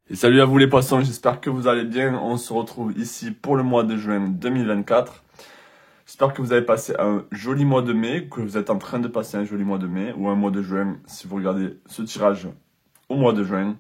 Et salut à vous les poissons, j'espère que vous allez bien. On se retrouve ici pour le mois de juin 2024. J'espère que vous avez passé un joli mois de mai, que vous êtes en train de passer un joli mois de mai ou un mois de juin si vous regardez ce tirage au mois de juin.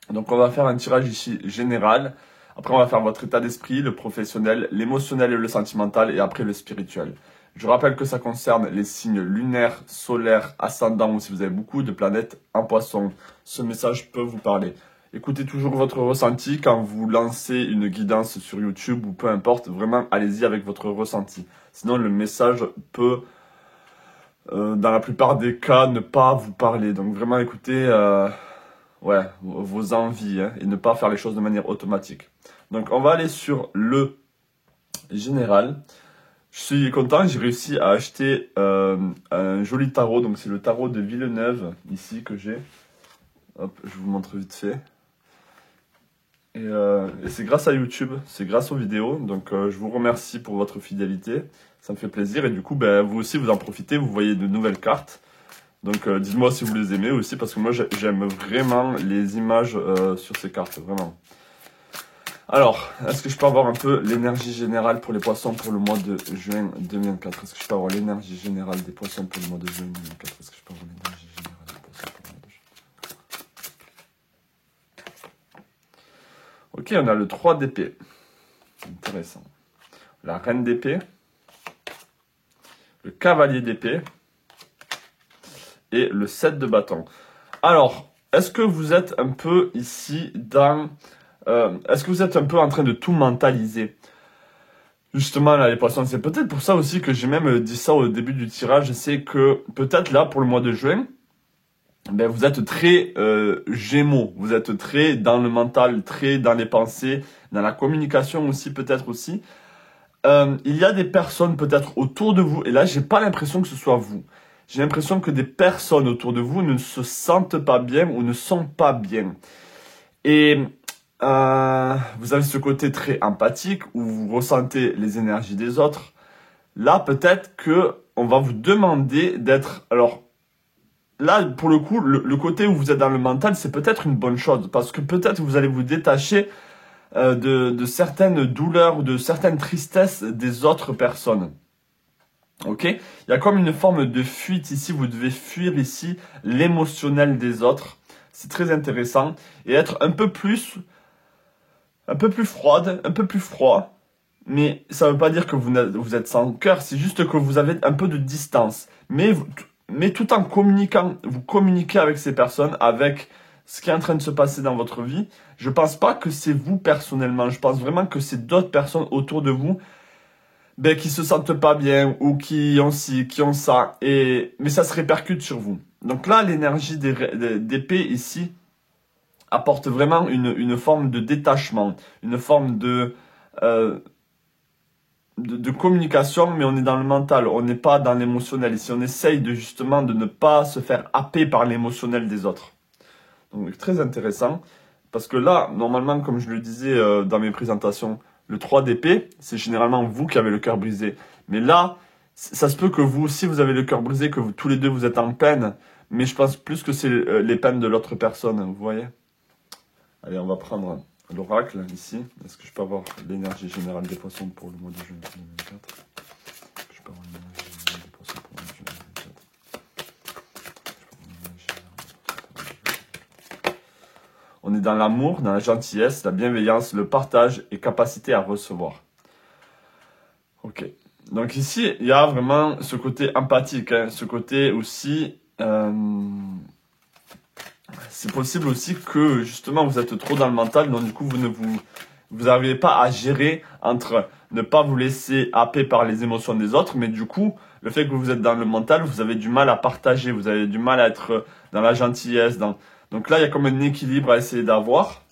Donc on va faire un tirage ici général. Après on va faire votre état d'esprit, le professionnel, l'émotionnel et le sentimental et après le spirituel. Je rappelle que ça concerne les signes lunaires, solaires, ascendants ou si vous avez beaucoup de planètes en poisson. Ce message peut vous parler. Écoutez toujours votre ressenti quand vous lancez une guidance sur YouTube ou peu importe. Vraiment, allez-y avec votre ressenti. Sinon, le message peut, dans la plupart des cas, ne pas vous parler. Donc vraiment, écoutez vos envies et ne pas faire les choses de manière automatique. Donc, on va aller sur le général. Je suis content, j'ai réussi à acheter un joli tarot. Donc, c'est le tarot de Villeneuve, ici, que j'ai. Hop, je vous montre vite fait. Et c'est grâce à YouTube, c'est grâce aux vidéos, donc je vous remercie pour votre fidélité, ça me fait plaisir, et du coup, vous aussi, vous en profitez, vous voyez de nouvelles cartes, donc dites-moi si vous les aimez aussi, parce que moi, j'aime vraiment les images sur ces cartes, vraiment. Alors, est-ce que je peux avoir un peu l'énergie générale pour les poissons pour le mois de juin 2024? Est-ce que je peux avoir l'énergie générale des poissons pour le mois de juin 2024? Est-ce que je peux avoir l'énergie générale des poissons pour le mois de juin? Ok, on a le 3 d'épée. Intéressant. La reine d'épée. Le cavalier d'épée. Et le 7 de bâton. Alors, est-ce que vous êtes un peu ici dans... est-ce que vous êtes un peu en train de tout mentaliser? Justement, là, les poissons, c'est peut-être pour ça aussi que j'ai même dit ça au début du tirage. C'est que peut-être là, pour le mois de juin, vous êtes très Gémeaux, vous êtes très dans le mental, très dans les pensées, dans la communication aussi, peut-être aussi. Il y a des personnes peut-être autour de vous, et là, j'ai pas l'impression que ce soit vous. J'ai l'impression que des personnes autour de vous ne se sentent pas bien ou ne sont pas bien. Et vous avez ce côté très empathique où vous ressentez les énergies des autres. Là, peut-être que on va vous demander d'être... Alors, là, pour le coup, le côté où vous êtes dans le mental, c'est peut-être une bonne chose. Parce que peut-être vous allez vous détacher de certaines douleurs ou de certaines tristesses des autres personnes. Ok? Il y a comme une forme de fuite ici. Vous devez fuir ici l'émotionnel des autres. C'est très intéressant. Et être un peu plus froide, un peu plus froid. Mais ça ne veut pas dire que vous êtes sans cœur. C'est juste que vous avez un peu de distance. Mais tout en communiquant, vous communiquez avec ces personnes, avec ce qui est en train de se passer dans votre vie. Je pense pas que c'est vous personnellement. Je pense vraiment que c'est d'autres personnes autour de vous qui se sentent pas bien ou qui ont ci, qui ont ça. Mais ça se répercute sur vous. Donc là, l'énergie d'épée ici apporte vraiment une forme de détachement, une forme de communication, mais on est dans le mental, on n'est pas dans l'émotionnel. Ici, on essaye justement de ne pas se faire happer par l'émotionnel des autres. Donc, très intéressant. Parce que là, normalement, comme je le disais dans mes présentations, le 3 d'épée, c'est généralement vous qui avez le cœur brisé. Mais là, ça se peut que vous aussi, vous avez le cœur brisé, que tous les deux, vous êtes en peine. Mais je pense plus que c'est les peines de l'autre personne, vous voyez? Allez, on va prendre l'oracle ici. Est-ce que je peux avoir l'énergie générale des poissons pour le mois de juin 2024? Est-ce que je peux avoir l'énergie générale des poissons pour le mois de juin 2024? On est dans l'amour, dans la gentillesse, la bienveillance, le partage et capacité à recevoir. Ok. Donc ici, il y a vraiment ce côté empathique, ce côté aussi... c'est possible aussi que justement vous êtes trop dans le mental, donc du coup vous n'arrivez pas à gérer entre ne pas vous laisser happer par les émotions des autres, mais du coup le fait que vous êtes dans le mental, vous avez du mal à partager, vous avez du mal à être dans la gentillesse. Donc là il y a comme un équilibre à essayer d'avoir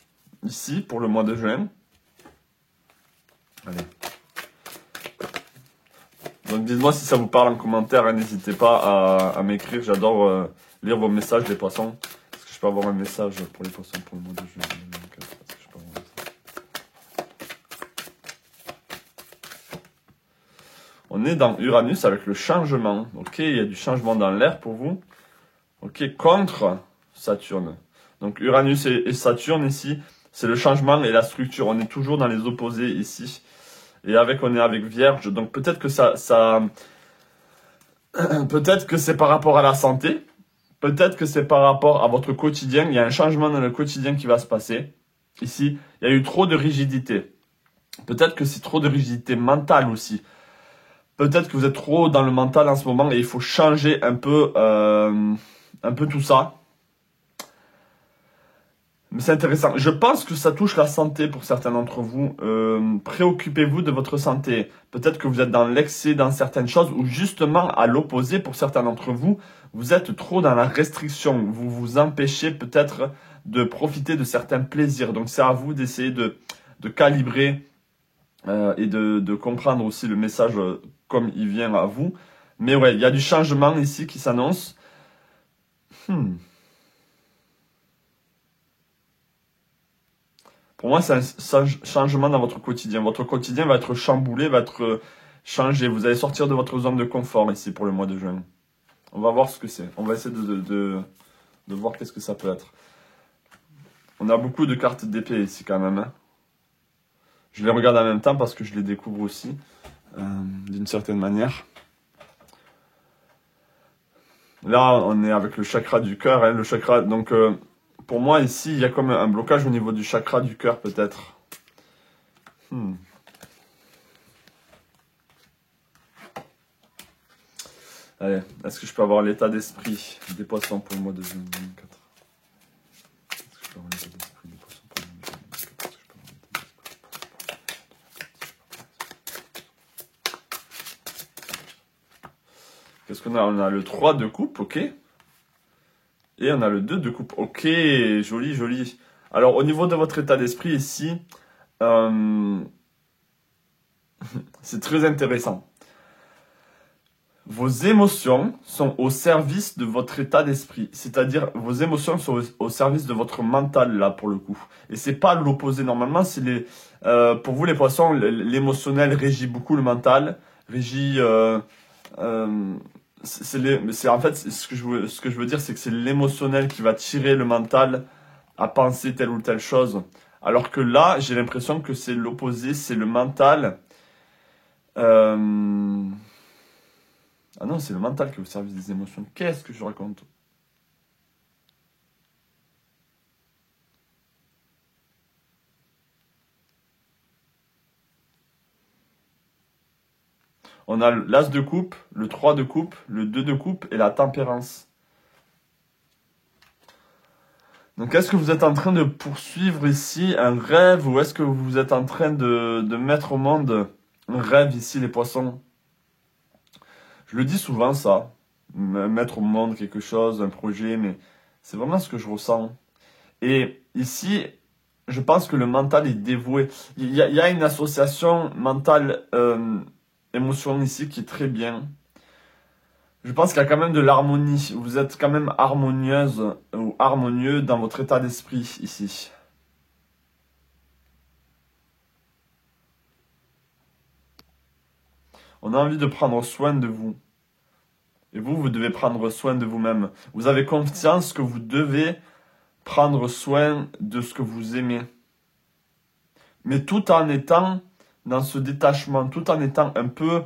ici pour le mois de juin. Allez. Donc dites-moi si ça vous parle en commentaire, n'hésitez pas à m'écrire, j'adore lire vos messages les poissons. Je peux avoir un message pour les poissons pour le mois de juin 2024. Est-ce que je peux avoir un message? On est dans Uranus avec le changement. Ok, il y a du changement dans l'air pour vous. Ok, contre Saturne. Donc Uranus et Saturne ici, c'est le changement et la structure. On est toujours dans les opposés ici. Et on est avec Vierge. Donc peut-être que peut-être que c'est par rapport à la santé. Peut-être que c'est par rapport à votre quotidien. Il y a un changement dans le quotidien qui va se passer. Ici, il y a eu trop de rigidité. Peut-être que c'est trop de rigidité mentale aussi. Peut-être que vous êtes trop dans le mental en ce moment et il faut changer un peu tout ça. Mais c'est intéressant. Je pense que ça touche la santé pour certains d'entre vous. Préoccupez-vous de votre santé. Peut-être que vous êtes dans l'excès dans certaines choses ou justement à l'opposé pour certains d'entre vous, vous êtes trop dans la restriction. Vous vous empêchez peut-être de profiter de certains plaisirs. Donc c'est à vous d'essayer de calibrer et de comprendre aussi le message comme il vient à vous. Mais ouais, il y a du changement ici qui s'annonce. Pour moi, c'est un changement dans votre quotidien. Votre quotidien va être chamboulé, va être changé. Vous allez sortir de votre zone de confort ici pour le mois de juin. On va voir ce que c'est. On va essayer de voir qu'est-ce que ça peut être. On a beaucoup de cartes d'épée ici quand même. Hein. Je les regarde en même temps parce que je les découvre aussi, d'une certaine manière. Là, on est avec le chakra du cœur. Hein, le chakra, donc... pour moi, ici, il y a comme un blocage au niveau du chakra du cœur, peut-être. Allez, est-ce que je peux avoir l'état d'esprit des poissons pour le mois de 2024? Est-ce que je peux avoir l'état d'esprit des poissons pour le mois de 2024? Qu'est-ce qu'on a? On a le 3 de coupe, ok. Et on a le 2 de coupe. Ok, joli, joli. Alors, au niveau de votre état d'esprit ici, c'est très intéressant. Vos émotions sont au service de votre état d'esprit. C'est-à-dire, vos émotions sont au service de votre mental, là, pour le coup. Et c'est pas l'opposé. Normalement, c'est pour vous, les poissons, l'émotionnel régit beaucoup le mental, régit... en fait, ce que je veux dire, c'est que c'est l'émotionnel qui va tirer le mental à penser telle ou telle chose. Alors que là, j'ai l'impression que c'est l'opposé, c'est le mental. Ah non, c'est le mental qui est au service des émotions. Qu'est-ce que je raconte? On a l'as de coupe, le 3 de coupe, le 2 de coupe et la tempérance. Donc, est-ce que vous êtes en train de poursuivre ici un rêve ou est-ce que vous êtes en train de mettre au monde un rêve ici, les poissons? Je le dis souvent, ça. Mettre au monde quelque chose, un projet, mais c'est vraiment ce que je ressens. Et ici, je pense que le mental est dévoué. Il y a une association mentale émotion ici qui est très bien. Je pense qu'il y a quand même de l'harmonie. Vous êtes quand même harmonieuse ou harmonieux dans votre état d'esprit ici. On a envie de prendre soin de vous. Et vous devez prendre soin de vous-même. Vous avez confiance que vous devez prendre soin de ce que vous aimez. Mais tout en étant dans ce détachement, tout en étant un peu...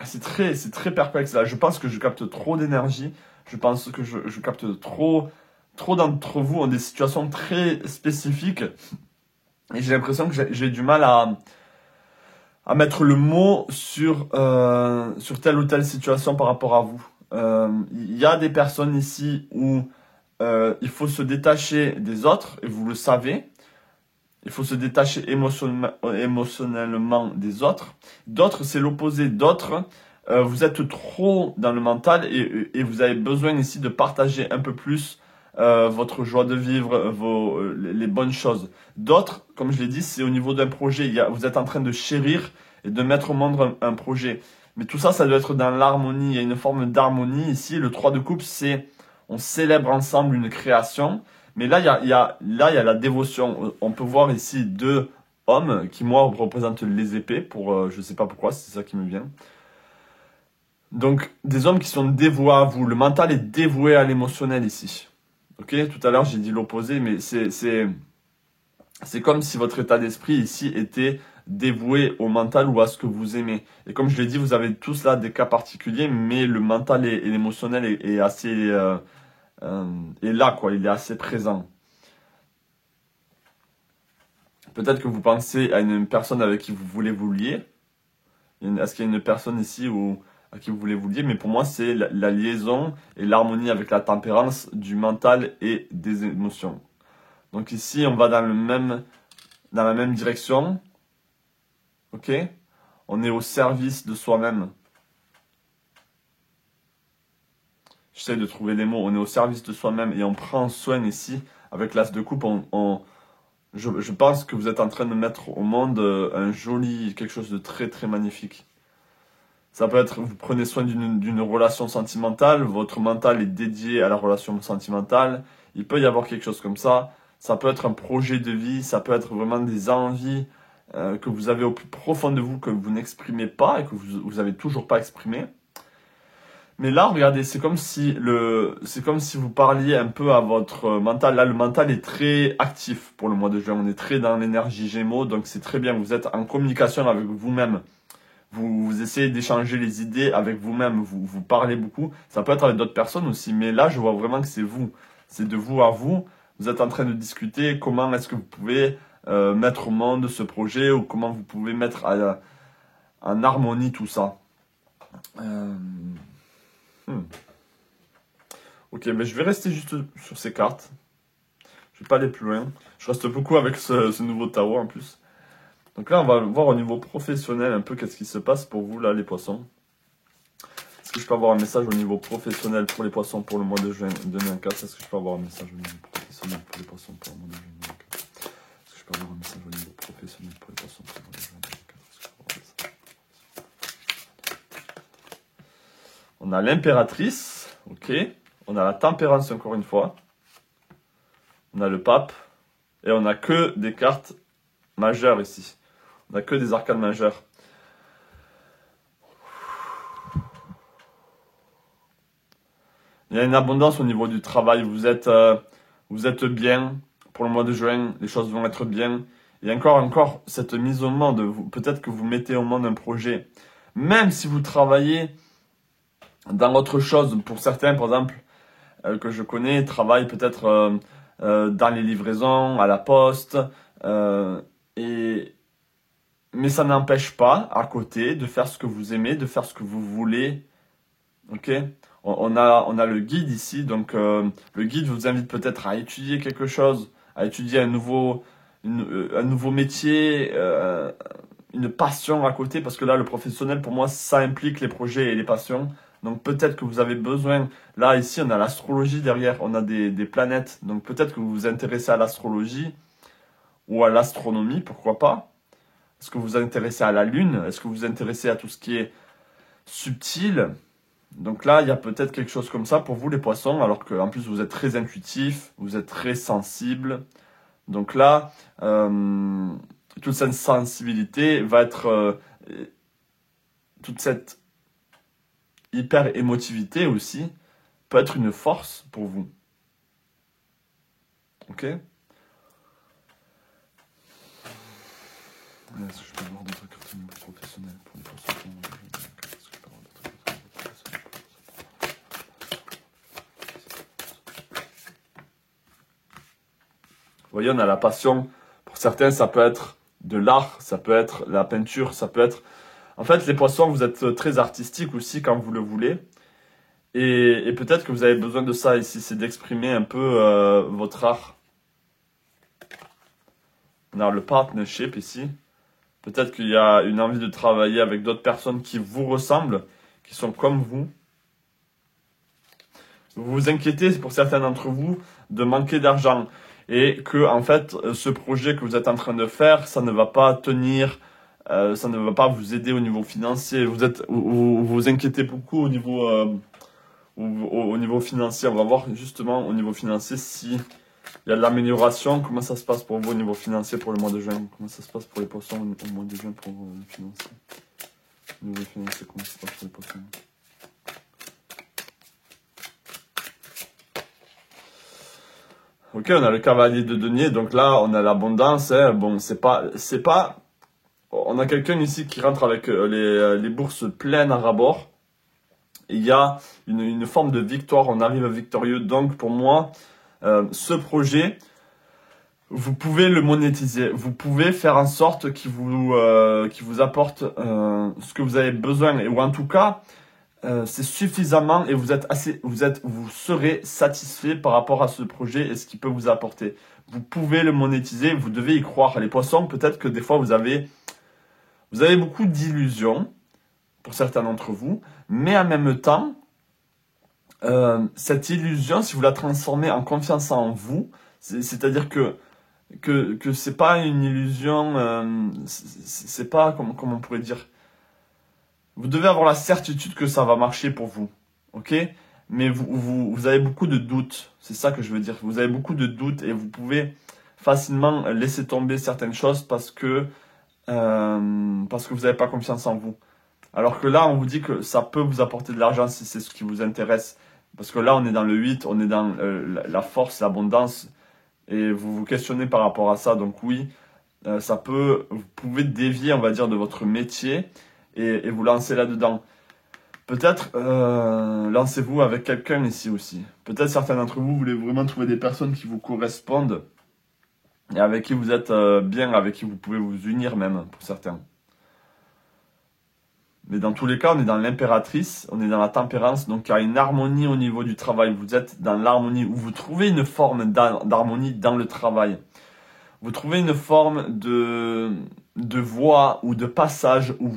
c'est très perplexe là. Je pense que je capte trop d'énergie. Je pense que je capte trop d'entre vous ont des situations très spécifiques. Et j'ai l'impression que j'ai du mal à mettre le mot sur telle ou telle situation par rapport à vous. Il y a des personnes ici où il faut se détacher des autres, et vous le savez. Il faut se détacher émotionnellement des autres. D'autres, c'est l'opposé. D'autres, vous êtes trop dans le mental et vous avez besoin ici de partager un peu plus votre joie de vivre, les bonnes choses. D'autres, comme je l'ai dit, c'est au niveau d'un projet. Vous êtes en train de chérir et de mettre au monde un projet. Mais tout ça, ça doit être dans l'harmonie. Il y a une forme d'harmonie ici. Le 3 de coupe, c'est on célèbre ensemble une création. Mais là, il y a la dévotion. On peut voir ici 2 hommes qui, moi, représentent les épées. Je ne sais pas pourquoi, c'est ça qui me vient. Donc, des hommes qui sont dévoués à vous. Le mental est dévoué à l'émotionnel ici. Ok, tout à l'heure j'ai dit l'opposé, mais c'est comme si votre état d'esprit ici était dévoué au mental ou à ce que vous aimez. Et comme je l'ai dit, vous avez tous là des cas particuliers, mais le mental et l'émotionnel est assez est là, quoi, il est assez présent. Peut-être que vous pensez à une personne avec qui vous voulez vous lier. Est-ce qu'il y a une personne ici à qui vous voulez vous lier? Mais pour moi, c'est la liaison et l'harmonie avec la tempérance du mental et des émotions. Donc ici, on va dans la même direction. Ok? On est au service de soi-même. J'essaie de trouver les mots. On est au service de soi-même et on prend soin ici. Avec l'as de coupe, je pense que vous êtes en train de mettre au monde quelque chose de très très magnifique. Ça peut être, vous prenez soin d'une relation sentimentale, votre mental est dédié à la relation sentimentale. Il peut y avoir quelque chose comme ça. Ça peut être un projet de vie, ça peut être vraiment des envies que vous avez au plus profond de vous, que vous n'exprimez pas et que vous avez toujours pas exprimé. Mais là, regardez, c'est comme si vous parliez un peu à votre mental. Là, le mental est très actif pour le mois de juin. On est très dans l'énergie Gémeaux, donc c'est très bien. Vous êtes en communication avec vous-même. Vous essayez d'échanger les idées avec vous-même. Vous parlez beaucoup. Ça peut être avec d'autres personnes aussi, mais là, je vois vraiment que c'est vous. C'est de vous à vous. Vous êtes en train de discuter comment est-ce que vous pouvez mettre au monde ce projet ou comment vous pouvez mettre en harmonie tout ça. Euh, hmm. Ok, mais je vais rester juste sur ces cartes. Je vais pas aller plus loin. Je reste beaucoup avec ce nouveau tarot en plus. Donc là, on va voir au niveau professionnel un peu qu'est-ce qui se passe pour vous là, les poissons. Est-ce que je peux avoir un message au niveau professionnel pour les poissons pour le mois de juin 2024? Est-ce que je peux avoir un message au niveau professionnel pour les poissons pour le mois de juin 2024? Est-ce que je peux avoir un message au niveau professionnel pour les poissons pour le mois de juin 2024? Est-ce que je peux avoir un message? On a l'impératrice, ok. On a la tempérance encore une fois. On a le pape. Et on n'a que des cartes majeures ici. On n'a que des arcanes majeures. Il y a une abondance au niveau du travail. Vous êtes bien pour le mois de juin. Les choses vont être bien. Et encore cette mise au monde. Peut-être que vous mettez au monde un projet. Même si vous travaillez dans autre chose. Pour certains, par exemple, que je connais, travaillent peut-être dans les livraisons, à la poste. Mais ça n'empêche pas, à côté, de faire ce que vous aimez, de faire ce que vous voulez. Ok? On a le guide ici, donc le guide vous invite peut-être à étudier quelque chose, à étudier un nouveau métier, une passion à côté, parce que là, le professionnel, pour moi, ça implique les projets et les passions. Donc peut-être que vous avez besoin, là, ici, on a l'astrologie derrière, on a des planètes, donc peut-être que vous vous intéressez à l'astrologie ou à l'astronomie, pourquoi pas. Est-ce que vous vous intéressez à la lune? Est-ce que vous vous intéressez à tout ce qui est subtil? Donc là, il y a peut-être quelque chose comme ça pour vous, les poissons, alors qu'en plus, vous êtes très intuitif, vous êtes très sensible. Donc là, toute cette sensibilité va être... toute cette hyper émotivité aussi peut être une force pour vous. Ok? Est-ce que je peux avoir d'autres cartes au niveau professionnel pour les poissons? Vous voyez, on a la passion. Pour certains, ça peut être de l'art, ça peut être la peinture, ça peut être... En fait, les poissons, vous êtes très artistiques aussi quand vous le voulez. Et peut-être que vous avez besoin de ça ici, c'est d'exprimer un peu votre art. On a le partnership ici. Peut-être qu'il y a une envie de travailler avec d'autres personnes qui vous ressemblent, qui sont comme vous. Vous vous inquiétez, pour certains d'entre vous, de manquer d'argent. Et que, en fait, ce projet que vous êtes en train de faire, ça ne va pas tenir, ça ne va pas vous aider au niveau financier. Vous vous inquiétez beaucoup au niveau financier. On va voir justement au niveau financier si il y a de l'amélioration. Comment ça se passe pour vous au niveau financier pour le mois de juin? Comment ça se passe pour les poissons au mois de juin pour le financier? Au niveau financier, comment ça se passe pour les poissons? Ok, on a le cavalier de denier, donc là, on a l'abondance. Hein. Bon, c'est pas. On a quelqu'un ici qui rentre avec les bourses pleines à ras-bord. Il y a une forme de victoire, on arrive victorieux. Donc, pour moi, ce projet, vous pouvez le monétiser. Vous pouvez faire en sorte qu'il vous apporte ce que vous avez besoin, ou en tout cas, c'est suffisamment et vous serez satisfait par rapport à ce projet et ce qu'il peut vous apporter. Vous pouvez le monétiser, vous devez y croire. Les poissons, peut-être que des fois vous avez beaucoup d'illusions pour certains d'entre vous, mais en même temps, cette illusion, si vous la transformez en confiance en vous, c'est-à-dire que c'est pas une illusion, c'est pas comment on pourrait dire. Vous devez avoir la certitude que ça va marcher pour vous, ok? Mais vous avez beaucoup de doutes, c'est ça que je veux dire. Vous avez beaucoup de doutes et vous pouvez facilement laisser tomber certaines choses parce que vous n'avez pas confiance en vous. Alors que là, on vous dit que ça peut vous apporter de l'argent si c'est ce qui vous intéresse. Parce que là, on est dans le 8, on est dans la force, l'abondance, et vous vous questionnez par rapport à ça. Donc oui, vous pouvez dévier, on va dire, de votre métier et vous lancer là-dedans. Peut-être lancez-vous avec quelqu'un ici aussi. Peut-être certains d'entre vous voulez vraiment trouver des personnes qui vous correspondent et avec qui vous êtes bien, avec qui vous pouvez vous unir même, pour certains. Mais dans tous les cas, on est dans l'impératrice, on est dans la tempérance, donc il y a une harmonie au niveau du travail. Vous êtes dans l'harmonie, où vous trouvez une forme d'harmonie dans le travail. Vous trouvez une forme de voie ou de passage où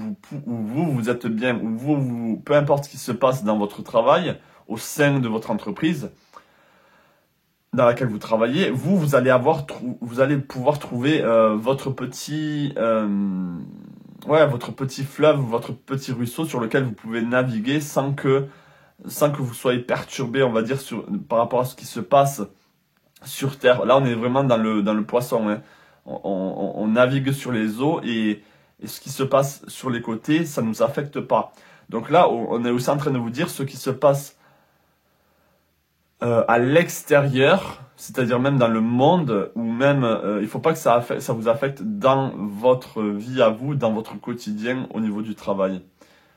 vous êtes bien, où peu importe ce qui se passe dans votre travail, au sein de votre entreprise dans laquelle vous travaillez, vous allez pouvoir trouver votre petit fleuve, votre petit ruisseau sur lequel vous pouvez naviguer sans que vous soyez perturbé, on va dire, par rapport à ce qui se passe sur Terre. Là, on est vraiment dans le poisson. Hein. On navigue sur les eaux et ce qui se passe sur les côtés, ça ne nous affecte pas. Donc là, on est aussi en train de vous dire ce qui se passe à l'extérieur, c'est-à-dire même dans le monde, ou même, il faut pas que ça vous affecte dans votre vie à vous, dans votre quotidien au niveau du travail.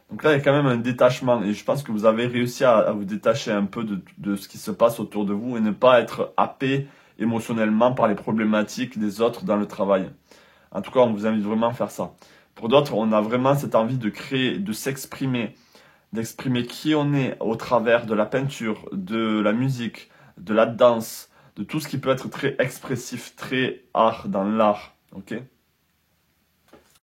Donc là, il y a quand même un détachement, et je pense que vous avez réussi à vous détacher un peu de ce qui se passe autour de vous et ne pas être happé émotionnellement par les problématiques des autres dans le travail. En tout cas, on vous invite vraiment à faire ça. Pour d'autres, on a vraiment cette envie de créer, de s'exprimer, d'exprimer qui on est au travers de la peinture, de la musique, de la danse, de tout ce qui peut être très expressif, très art dans l'art. Ok ?